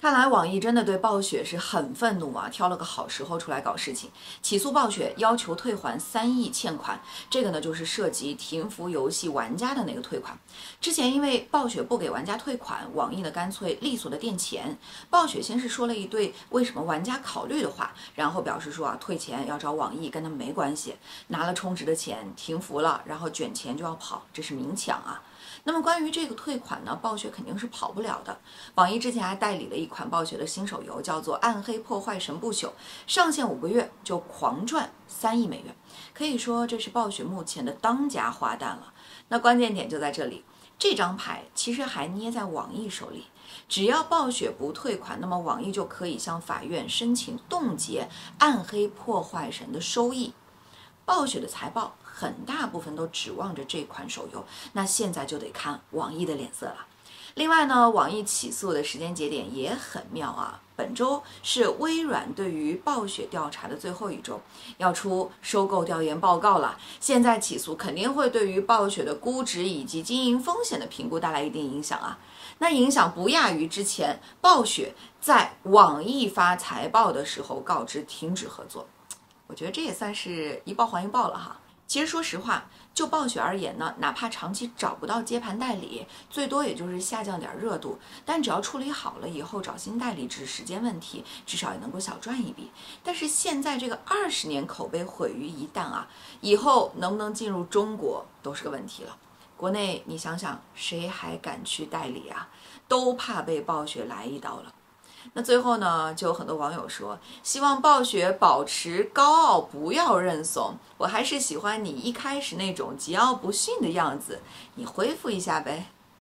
看来网易真的对暴雪是很愤怒啊，挑了个好时候出来搞事情，起诉暴雪，要求退还3亿欠款。这个呢，就是涉及停服游戏玩家的那个退款。之前因为暴雪不给玩家退款，网易呢干脆利索的垫钱。暴雪先是说了一堆为什么玩家考虑的话，然后表示说退钱要找网易，跟他们没关系，拿了充值的钱停服了，然后卷钱就要跑，这是明抢啊。那么关于这个退款呢，暴雪肯定是跑不了的。网易之前还代理了一款暴雪的新手游，叫做《暗黑破坏神不朽》，上线5个月就狂赚3亿美元，可以说这是暴雪目前的当家花旦了。那关键点就在这里，这张牌其实还捏在网易手里，只要暴雪不退款，那么网易就可以向法院申请冻结《暗黑破坏神》的收益。暴雪的财报很大部分都指望着这款手游，那现在就得看网易的脸色了。另外呢，网易起诉的时间节点也很妙啊，本周是微软对于暴雪调查的最后一周，要出收购调研报告了。现在起诉肯定会对于暴雪的估值以及经营风险的评估带来一定影响啊。那影响不亚于之前暴雪在网易发财报的时候告知停止合作。我觉得这也算是一报还一报了哈。其实说实话，就暴雪而言呢，哪怕长期找不到接盘代理，最多也就是下降点热度，但只要处理好了，以后找新代理只是时间问题，至少也能够小赚一笔。但是现在这个20年口碑毁于一旦啊，以后能不能进入中国都是个问题了。国内你想想，谁还敢去代理啊？都怕被暴雪来一刀了。那最后呢，就有很多网友说，希望暴雪保持高傲，不要认怂。我还是喜欢你一开始那种桀骜不驯的样子，你恢复一下呗。